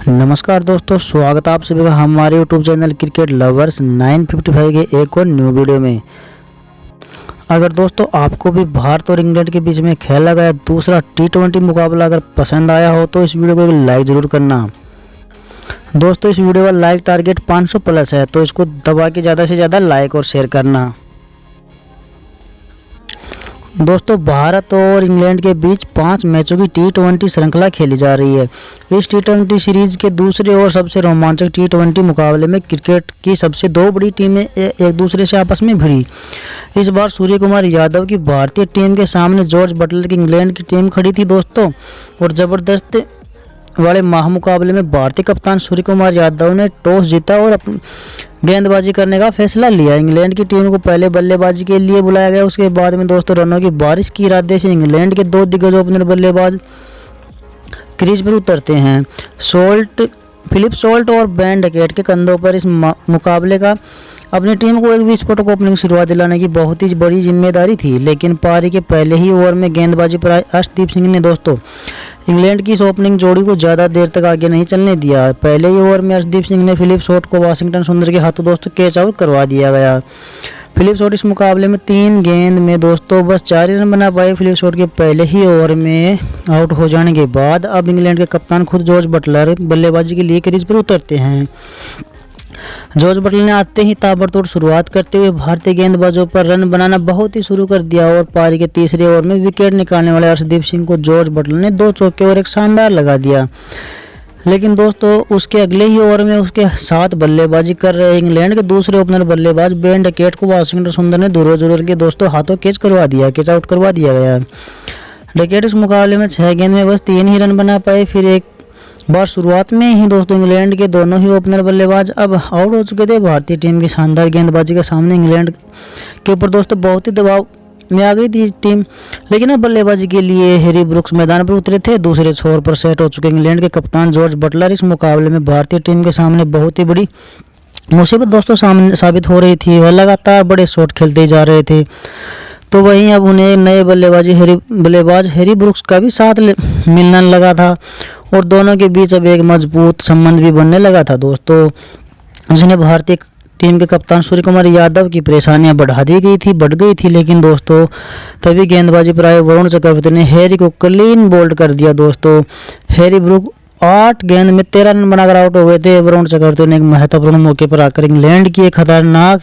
नमस्कार दोस्तों, स्वागत है आप सभी का हमारे यूट्यूब चैनल क्रिकेट लवर्स 955 के एक और न्यू वीडियो में। अगर दोस्तों आपको भी भारत और इंग्लैंड के बीच में खेला गया दूसरा T20 मुकाबला अगर पसंद आया हो तो इस वीडियो को एक लाइक ज़रूर करना। दोस्तों इस वीडियो का लाइक टारगेट 500 प्लस है, तो इसको दबा के ज़्यादा से ज़्यादा लाइक और शेयर करना। दोस्तों भारत और इंग्लैंड के बीच 5 मैचों की T20 श्रृंखला खेली जा रही है। इस T20 सीरीज के दूसरे और सबसे रोमांचक T20 मुकाबले में क्रिकेट की सबसे दो बड़ी टीमें एक दूसरे से आपस में भिड़ी। इस बार सूर्य कुमार यादव की भारतीय टीम के सामने जॉर्ज बटलर की इंग्लैंड की टीम खड़ी थी दोस्तों, और ज़बरदस्त वाले महामुकाबले में भारतीय कप्तान सूर्य कुमार यादव ने टॉस जीता और गेंदबाजी करने का फैसला लिया। इंग्लैंड की टीम को पहले बल्लेबाजी के लिए बुलाया गया। उसके बाद में दोस्तों रनों की बारिश के इरादे से इंग्लैंड के दो दिग्गज ओपनर बल्लेबाज क्रीज पर उतरते हैं। फिलिप सॉल्ट और बेन डकेट के कंधों पर इस मुकाबले का अपनी टीम को एक विस्फोटक ओपनिंग शुरुआत दिलाने की बहुत ही बड़ी जिम्मेदारी थी, लेकिन पारी के पहले ही ओवर में गेंदबाजी पर अर्शदीप सिंह ने दोस्तों इंग्लैंड की इस ओपनिंग जोड़ी को ज़्यादा देर तक आगे नहीं चलने दिया। पहले ही ओवर में अर्शदीप सिंह ने फिलिप सॉल्ट को वाशिंगटन सुंदर के हाथों दोस्तों कैच आउट करवा दिया गया। फिलिप सॉल्ट इस मुकाबले में 3 गेंद में दोस्तों बस 4 ही रन बना पाए। फिलिप सॉल्ट के पहले ही ओवर में आउट हो जाने के बाद अब इंग्लैंड के कप्तान खुद जॉर्ज बटलर बल्लेबाजी के लिए क्रीज पर उतरते हैं। जॉर्ज बटलर ने आते ही ताबड़तोड़ शुरुआत करते हुए भारतीय गेंदबाजों पर रन बनाना बहुत ही शुरू कर दिया, और पारी के तीसरे ओवर में विकेट निकालने वाले अर्शदीप सिंह को जॉर्ज बटलर ने 2 चौके और एक शानदार लगा दिया। लेकिन दोस्तों उसके अगले ही ओवर में उसके साथ बल्लेबाजी कर रहे इंग्लैंड के दूसरे ओपनर बल्लेबाज बेन डकेट को वाशिंगटन सुंदर ने दूर के दोस्तों हाथों कैच आउट करवा दिया गया। डकेट इस मुकाबले में 6 गेंद में बस 3 ही रन बना पाए। फिर एक बार शुरुआत में ही दोस्तों इंग्लैंड के दोनों ही ओपनर बल्लेबाज अब आउट हो चुके थे। भारतीय टीम की शानदार गेंदबाजी के सामने इंग्लैंड के ऊपर दोस्तों बहुत ही दबाव में आ गई थी टीम, लेकिन अब बल्लेबाजी के लिए हैरी ब्रुक्स मैदान पर उतरे थे। दूसरे छोर पर सेट हो चुके इंग्लैंड के कप्तान जॉर्ज बटलर इस मुकाबले में भारतीय टीम के सामने बहुत ही बड़ी मुसीबत दोस्तों सामने साबित हो रही थी। वह लगातार बड़े शॉट खेलते जा रहे थे, तो वहीं अब उन्हें नए बल्लेबाज हैरी ब्रुक्स का भी साथ मिलने लगा था, और दोनों के बीच अब एक मजबूत संबंध भी बनने लगा था दोस्तों, जिसने भारतीय टीम के कप्तान सूर्य कुमार यादव की परेशानियां बढ़ गई थी। लेकिन दोस्तों तभी गेंदबाजी पर आए वरुण चक्रवर्ती ने हैरी को क्लीन बोल्ड कर दिया दोस्तों। हैरी ब्रुक 8 गेंद में 13 रन बनाकर आउट हो गए थे। वरुण चक्रवर्ती ने एक महत्वपूर्ण मौके पर आकर इंग्लैंड की एक खतरनाक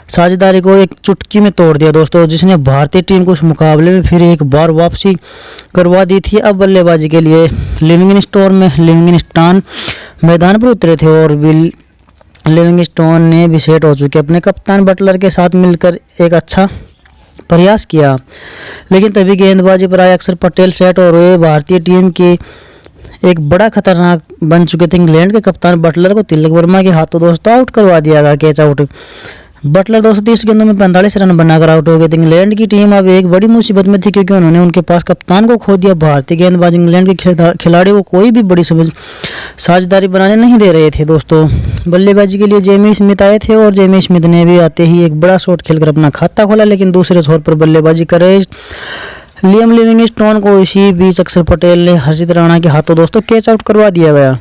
साझेदारी को एक चुटकी में तोड़ दिया दोस्तों, जिसने भारतीय टीम को इस मुकाबले में फिर एक बार वापसी करवा दी थी। अब बल्लेबाजी के लिए लिविंगस्टन मैदान पर उतरे थे, और लिविंगस्टन ने भी सेट हो चुके अपने कप्तान बटलर के साथ मिलकर एक अच्छा प्रयास किया। लेकिन तभी गेंदबाजी पर आए अक्षर पटेल सेट और हुए भारतीय टीम के एक बड़ा खतरनाक बन चुके थे। इंग्लैंड के कप्तान बटलर को तिलक वर्मा के हाथों दोस्तों आउट करवा दिया गया, कैच आउट। बटलर दोस्तों 30 गेंदों में 45 रन बनाकर आउट हो गए थे। इंग्लैंड की टीम अब एक बड़ी मुसीबत में थी, क्योंकि उन्होंने उनके पास कप्तान को खो दिया। भारतीय गेंदबाज इंग्लैंड के खिलाड़ियों को कोई भी बड़ी साझेदारी बनाने नहीं दे रहे थे दोस्तों। बल्लेबाजी के लिए जेमी स्मिथ आए थे, और जेमी स्मिथ ने भी आते ही एक बड़ा शॉट खेलकर अपना खाता खोला, लेकिन दूसरे छोर पर बल्लेबाजी कर रहे लियम लिविंगस्टन को इसी बीच अक्षर पटेल ने हर्षित राणा के हाथों दोस्तों कैच आउट करवा दिया गया।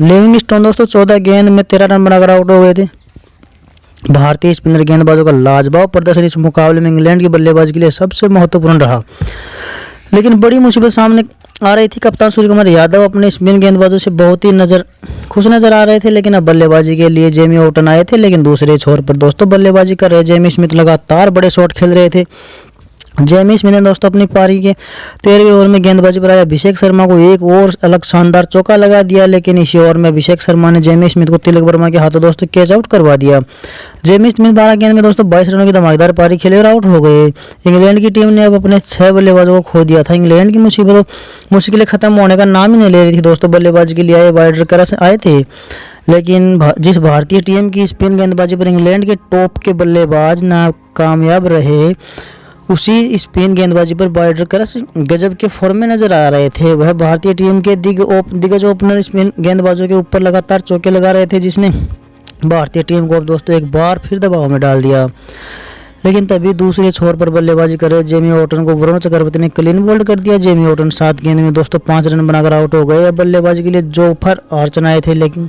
लिविंगस्टन दोस्तों 14 गेंद में 13 रन बनाकर आउट हो गए थे। भारतीय स्पिनर गेंदबाजों का लाजवाब प्रदर्शन इस मुकाबले में इंग्लैंड की बल्लेबाजी के लिए सबसे महत्वपूर्ण रहा, लेकिन बड़ी मुसीबत सामने आ रही थी। कप्तान सूर्य कुमार यादव अपने स्पिन गेंदबाजों से बहुत ही खुश नजर आ रहे थे, लेकिन अब बल्लेबाजी के लिए जेमी ओटन आए थे। लेकिन दूसरे छोर पर दोस्तों बल्लेबाजी कर रहे जेमी स्मिथ लगातार बड़े शॉट खेल रहे थे। जेमी स्मिथ ने दोस्तों अपनी पारी के 13वें ओवर में गेंदबाजी पर आए अभिषेक शर्मा को एक और अलग शानदार चौका लगा दिया, लेकिन इसी ओवर में अभिषेक शर्मा ने जेमी स्मिथ को तिलक वर्मा के हाथों दोस्तों कैच आउट करवा दिया। जेमी स्मिथ 12 गेंद में दोस्तों 22 रनों की धमाकेदार पारी खेले और आउट हो गए। इंग्लैंड की टीम ने अब अपने 6 बल्लेबाजों को खो दिया था। इंग्लैंड की मुश्किलें खत्म होने का नाम ही नहीं ले रही थी दोस्तों। बल्लेबाजी के लिए आए वाइडर करस आए थे, लेकिन जिस भारतीय टीम की स्पिन गेंदबाजी पर इंग्लैंड के टॉप के बल्लेबाज नाकामयाब रहे, उसी स्पिन गेंदबाजी पर वाइडर करस गजब के फॉर्म में नजर आ रहे थे। वह भारतीय टीम के दिग्गज ओपनर स्पिन गेंदबाजों के ऊपर लगातार चौके लगा रहे थे, जिसने भारतीय टीम को अब दोस्तों एक बार फिर दबाव में डाल दिया। लेकिन तभी दूसरे छोर पर बल्लेबाजी कर रहे जेमी ओटन को वरुण चक्रवर्ती ने क्लीन बोल्ड कर दिया। जेमी ओटन 7 गेंद में दोस्तों 5 रन बनाकर आउट हो गए। बल्लेबाजी के लिए जोफर आर्चर आए थे, लेकिन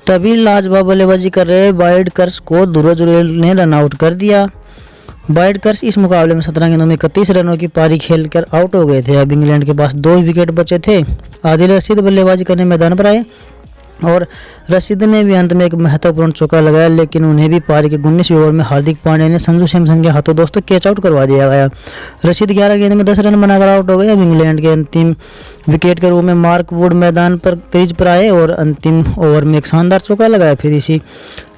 तभी लाजवाब बल्लेबाजी कर रहे वाइड कर्स को ध्रुव जुरेल ने रन आउट कर दिया। वाइड कर्स इस मुकाबले में 17 गेंदों में 31 रनों की पारी खेलकर आउट हो गए थे। अब इंग्लैंड के पास 2 विकेट बचे थे। आदिल रशीद बल्लेबाजी करने मैदान पर आए और रशीद ने भी अंत में एक महत्वपूर्ण चौका लगाया, लेकिन उन्हें भी पारी के 19वें ओवर में हार्दिक पांड्या ने संजू सैमसन के हाथों दोस्तों कैच आउट करवा दिया गया। रशीद 11 गेंद में 10 रन बनाकर आउट हो गए। अब इंग्लैंड के अंतिम विकेट के रूप में मार्क वुड मैदान पर क्रीज पर आए और अंतिम ओवर में एक शानदार चौका लगाया। फिर इसी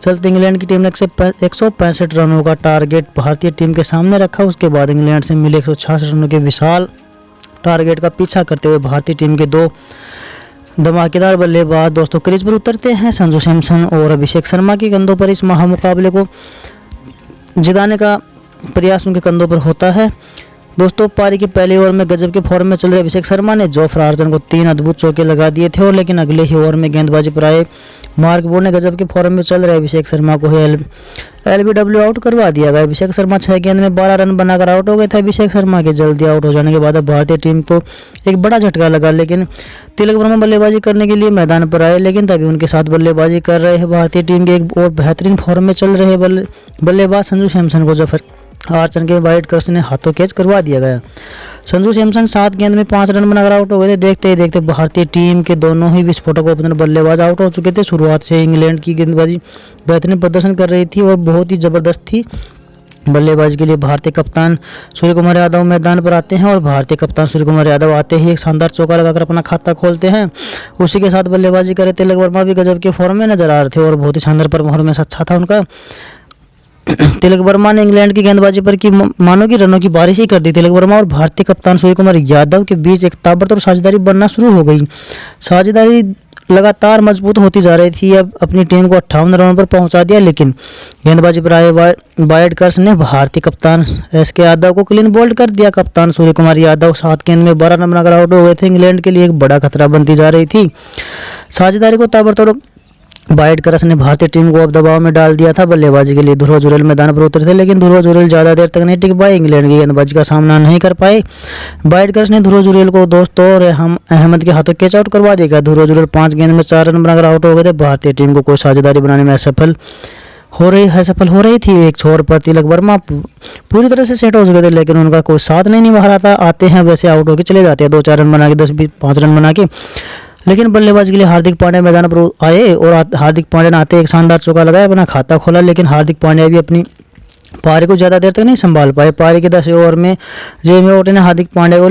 चलते इंग्लैंड की टीम ने 165 रनों का टारगेट भारतीय टीम के सामने रखा। उसके बाद इंग्लैंड से मिले 166 रनों के विशाल टारगेट का पीछा करते हुए भारतीय टीम के 2 धमाकेदार बल्लेबाज दोस्तों क्रीज पर उतरते हैं। संजू सैमसन और अभिषेक शर्मा के कंधों पर इस महामुकाबले को जिताने का प्रयास उनके कंधों पर होता है। दोस्तों पारी के पहले ओवर में गजब के फॉर्म में चल रहे अभिषेक शर्मा ने जोफ्रा आर्चर को 3 अद्भुत चौके लगा दिए थे, और लेकिन अगले ही ओवर में गेंदबाजी पर आए मार्क वुड ने गजब के फॉर्म में चल रहे अभिषेक शर्मा को LBW आउट करवा दिया गया। अभिषेक शर्मा 6 गेंद में 12 रन बनाकर आउट हो गए थे। अभिषेक शर्मा के जल्दी आउट हो जाने के बाद भारतीय टीम को एक बड़ा झटका लगा, लेकिन तिलक वर्मा बल्लेबाजी करने के लिए मैदान पर आए, लेकिन तभी उनके साथ बल्लेबाजी कर रहे हैं भारतीय टीम के एक और बेहतरीन फॉर्म में चल रहे बल्लेबाज संजू सैमसन को जोफ्रा आर्चर के वाइड कर्स ने हाथों कैच करवा दिया गया। संजू सैमसन 7 गेंद में 5 रन बनाकर आउट हो गए थे। देखते ही देखते भारतीय टीम के दोनों ही विस्फोटक ओपनर बल्लेबाज आउट हो चुके थे। शुरुआत से इंग्लैंड की गेंदबाजी बेहतरीन प्रदर्शन कर रही थी और बहुत ही जबरदस्त थी। बल्लेबाजी के लिए भारतीय कप्तान सूर्य कुमार यादव मैदान पर आते हैं और भारतीय कप्तान सूर्य कुमार यादव आते ही एक शानदार चौका लगाकर अपना खाता खोलते हैं। उसी के साथ बल्लेबाजी करे तिलक वर्मा भी गजब के फॉर्म में नजर आ रहे थे और बहुत ही शानदार परफॉर्मेंस अच्छा था उनका। तिलक वर्मा ने इंग्लैंड की गेंदबाजी पर की मानो की रनों की बारिश ही कर दी। तिलक वर्मा और भारतीय कप्तान सूर्य कुमार यादव के बीच एक ताबड़तोड़ साझेदारी बनना शुरू हो गई। साझेदारी लगातार मजबूत होती जा रही थी। अब अपनी टीम को 58 रनों पर पहुंचा दिया, लेकिन गेंदबाजी पर आए वाइड कर्स ने भारतीय कप्तान SK यादव को क्लीन बोल्ड कर दिया। कप्तान सूर्य कुमार यादव 7 गेंद में 12 रन बनाकर आउट हो गए थे। इंग्लैंड के लिए एक बड़ा खतरा बनती जा रही थी। साझेदारी को ताबड़तोड़ वाइड कर्स ने भारतीय टीम को अब दबाव में डाल दिया था। बल्लेबाजी के लिए ध्रुव जुरेल मैदान पर उतरे थे, लेकिन ध्रुव जुरेल ज़्यादा देर तक नहीं टिक पाए। इंग्लैंड की गेंदबाजी का सामना नहीं कर पाए। वाइड कर्स ने ध्रुव जुरेल को दोस्तों रेहम अहमद के हाथों कैच आउट करवा दिया। ध्रुव जुरेल 5 गेंद में 4 रन बनाकर आउट हो गए थे। भारतीय टीम को कोई साझेदारी बनाने में असफल हो रही थी। एक छोर पर तिलक वर्मा पूरी तरह से सेट हो चुके थे, लेकिन उनका कोई साथ नहीं निभा रहा था। आते हैं वैसे आउट होकर चले जाते हैं, 2-4 रन बना के 10-5 रन बना के। लेकिन बल्लेबाजी के लिए हार्दिक पांड्या मैदान पर आए और हार्दिक पांड्या ने आते एक शानदार चौका लगाया, अपना खाता खोला, लेकिन हार्दिक पांड्या भी अपनी पारी को ज़्यादा देर तक नहीं संभाल पाए। पारी के 10वें ओवर में जेमी ओटन ने हार्दिक पांड्या को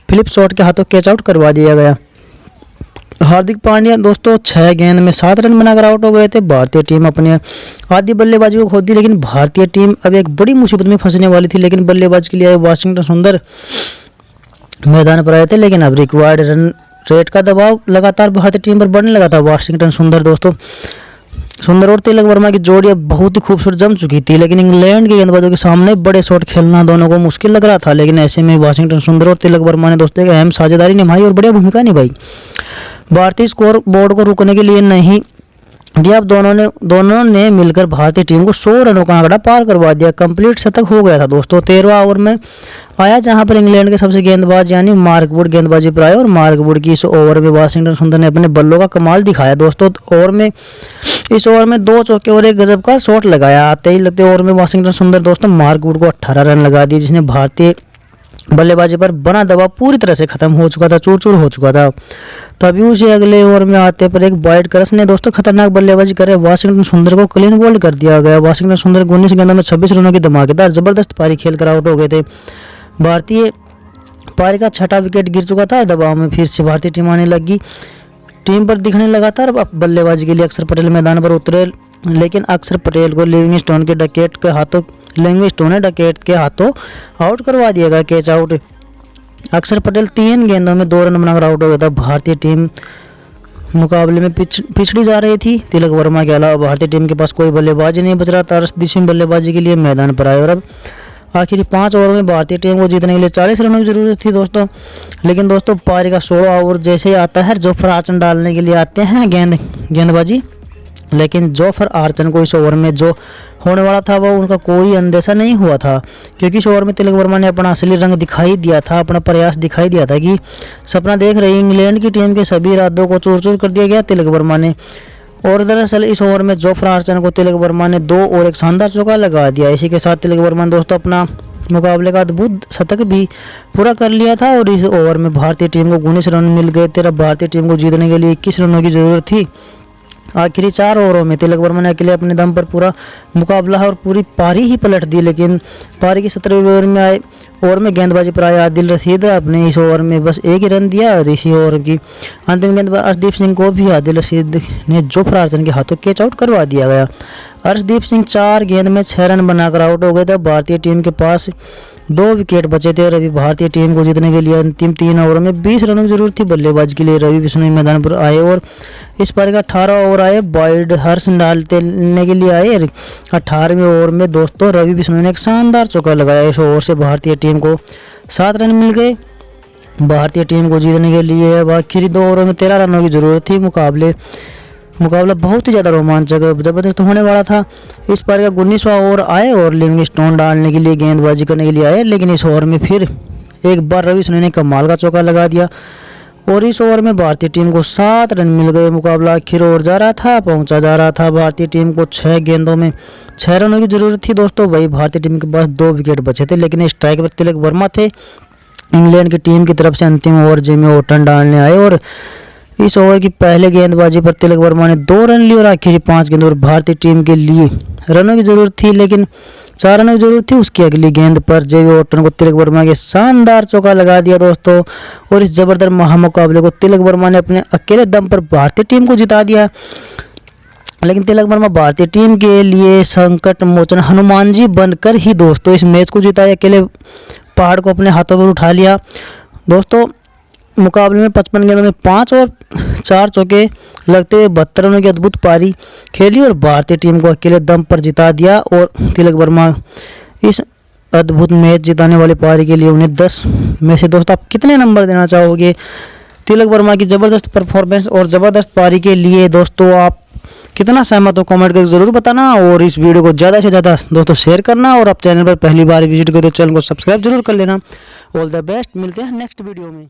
फिलिप शॉट के हाथों कैच आउट करवा दिया गया। हार्दिक पांड्या दोस्तों 6 गेंद में 7 रन बनाकर आउट हो गए थे। भारतीय टीम अपने आधी बल्लेबाजी को खो दी, लेकिन भारतीय टीम अब एक बड़ी मुसीबत में फंसने वाली थी। लेकिन बल्लेबाजी के लिए आए वाशिंगटन सुंदर मैदान पर आए थे, लेकिन अब रिक्वायर्ड रन रेट का दबाव लगातार भारतीय टीम पर बढ़ने लगा था। वाशिंगटन सुंदर और तिलक वर्मा की जोड़ी अब बहुत ही खूबसूरत जम चुकी थी, लेकिन इंग्लैंड के गेंदबाजों के सामने बड़े शॉट खेलना दोनों को मुश्किल लग रहा था। लेकिन ऐसे में वाशिंगटन सुंदर और तिलक वर्मा ने दोस्तों एक अहम साझेदारी निभाई और बढ़िया भूमिका निभाई। भारतीय स्कोर बोर्ड को रुकने के लिए नहीं दिया। अब दोनों ने मिलकर भारतीय टीम को 100 रनों का आंकड़ा पार करवा दिया। कंप्लीट शतक हो गया था दोस्तों। 13वां ओवर में आया, जहां पर इंग्लैंड के सबसे गेंदबाज यानी मार्क वुड गेंदबाजी पर आए और मार्क वुड की इस ओवर में वाशिंगटन सुंदर ने अपने बल्लों का कमाल दिखाया दोस्तों। इस ओवर में 2 चौके और एक गजब का शॉट लगाया। आते ही लगते ओवर में वाशिंगटन सुंदर दोस्तों मार्क वुड को 18 रन लगा दिए, जिसने भारतीय बल्लेबाजी पर बना दबाव पूरी तरह से खत्म हो चुका था, चूर हो चुका था। तभी उसे अगले ओवर में आते पर एक वाइड कर्स ने दोस्तों खतरनाक बल्लेबाजी करे वाशिंगटन सुंदर को क्लीन बोल्ड कर दिया गया। वाशिंगटन सुंदर 19 गेंदों में 26 रनों की धमाकेदार जबरदस्त पारी खेलकर आउट हो गए थे। भारतीय पारी का 6वां विकेट गिर चुका था। दबाव में फिर से भारतीय टीम आने लगी, टीम पर दिखने लगा था। अब बल्लेबाजी के लिए अक्षर पटेल मैदान पर उतरे, लेकिन अक्षर पटेल को लिविंगस्टोन ने डकैत के हाथों आउट करवा दिया गया, कैच आउट। अक्षर पटेल 3 गेंदों में 2 रन बनाकर आउट हो गया था। भारतीय टीम मुकाबले में पिछड़ी जा रही थी। तिलक वर्मा के अलावा भारतीय टीम के पास कोई बल्लेबाजी नहीं बच रहा था। अर्शदीप बल्लेबाजी के लिए मैदान पर आए और अब आखिरी 5 ओवर में भारतीय टीम को जीतने के लिए 40 रनों की जरूरत थी दोस्तों। लेकिन दोस्तों पारी का 16वां ओवर जैसे ही आता है, जोफ्रा आर्चर डालने के लिए आते हैं गेंदबाजी लेकिन जोफर आर्चर को इस ओवर में जो होने वाला था वो उनका कोई अंदेशा नहीं हुआ था, क्योंकि इस ओवर में तिलक वर्मा ने अपना असली रंग दिखाई दिया था, अपना प्रयास दिखाई दिया था कि सपना देख रही इंग्लैंड की टीम के सभी इरादों को चूर चूर कर दिया गया तिलक वर्मा ने। और दरअसल इस ओवर में जोफर आर्चर को तिलक वर्मा ने 2 और एक शानदार चौका लगा दिया। इसी के साथ तिलक वर्मा ने दोस्तों अपना मुकाबले का अद्भुत शतक भी पूरा कर लिया था और इस ओवर में भारतीय टीम को 19 रन मिल गए थे। अब भारतीय टीम को जीतने के लिए 21 रनों की जरूरत थी। आखिरी 4 ओवरों में तिलक वर्मा ने अकेले अपने दम पर पूरा मुकाबला और पूरी पारी ही पलट दी, लेकिन पारी की 17वें ओवर में गेंदबाजी पर आया आदिल रशीद अपने इस ओवर में बस 1 ही रन दिया और इसी ओवर की अंतिम गेंद पर अर्शदीप सिंह को भी आदिल रशीद ने जोफर आर्चर के हाथों कैच आउट करवा दिया गया। अर्शदीप सिंह 4 गेंद में 6 रन बनाकर आउट हो गए थे। भारतीय टीम के पास 2 विकेट बचे थे और अभी भारतीय टीम को जीतने के लिए अंतिम 3 ओवरों में 20 रनों की जरूरत थी। बल्लेबाजी के लिए रवि बिश्नोई मैदान पर आए और इस पारी का 18 ओवर आए वाइड हर्ष डालने के लिए आए। 18वें ओवर में दोस्तों रवि बिश्नोई ने एक शानदार चौका लगाया। इस ओवर से भारतीय टीम को 7 रन मिल गए। भारतीय टीम को जीतने के लिए अब आखिरी 2 ओवरों में 13 रनों की जरूरत थी। मुकाबला बहुत ही ज़्यादा रोमांचक ज़बरदस्त होने वाला था। इस पारी का 19वां ओवर आए और लिविंगस्टोन डालने के लिए गेंदबाजी करने के लिए आए, लेकिन इस ओवर में फिर एक बार रवि बिश्नोई ने कमाल का चौका लगा दिया और इस ओवर में भारतीय टीम को 7 रन मिल गए। मुकाबला आखिर ओर जा रहा था, पहुंचा जा रहा था। भारतीय टीम को 6 गेंदों में 6 रनों की जरूरत थी दोस्तों। वही भारतीय टीम के पास 2 विकेट बचे थे, लेकिन स्ट्राइक पर तिलक वर्मा थे। इंग्लैंड की टीम की तरफ से अंतिम ओवर जिमी ओटन डालने आए और इस ओवर की पहले गेंदबाजी पर तिलक वर्मा ने 2 रन लिए और आखिरी 5 गेंदों पर भारतीय टीम के लिए रनों की जरूरत थी, लेकिन 4 रनों की जरूरत थी। उसकी अगली गेंद पर जेवी ओटन को तिलक वर्मा के शानदार चौका लगा दिया दोस्तों और इस जबरदस्त महामुकाबले को तिलक वर्मा ने अपने अकेले दम पर भारतीय टीम को जिता दिया। लेकिन तिलक वर्मा भारतीय टीम के लिए संकट मोचन हनुमान जी बनकर ही दोस्तों इस मैच को जिताए। अकेले पहाड़ को अपने हाथों पर उठा लिया दोस्तों। मुकाबले में 55 गेंदों में 5 और 4 चौके लगते हुए 72 रनों की अद्भुत पारी खेली और भारतीय टीम को अकेले दम पर जिता दिया। और तिलक वर्मा इस अद्भुत मैच जिताने वाली पारी के लिए उन्हें 10 में से दोस्तों आप कितने नंबर देना चाहोगे? तिलक वर्मा की ज़बरदस्त परफॉर्मेंस और ज़बरदस्त पारी के लिए दोस्तों आप कितना सहमत हो कमेंट करके ज़रूर बताना और इस वीडियो को ज़्यादा से ज़्यादा दोस्तों शेयर करना और आप चैनल पर पहली बार विजिट करें तो चैनल को सब्सक्राइब जरूर कर लेना। ऑल द बेस्ट, मिलते हैं नेक्स्ट वीडियो में।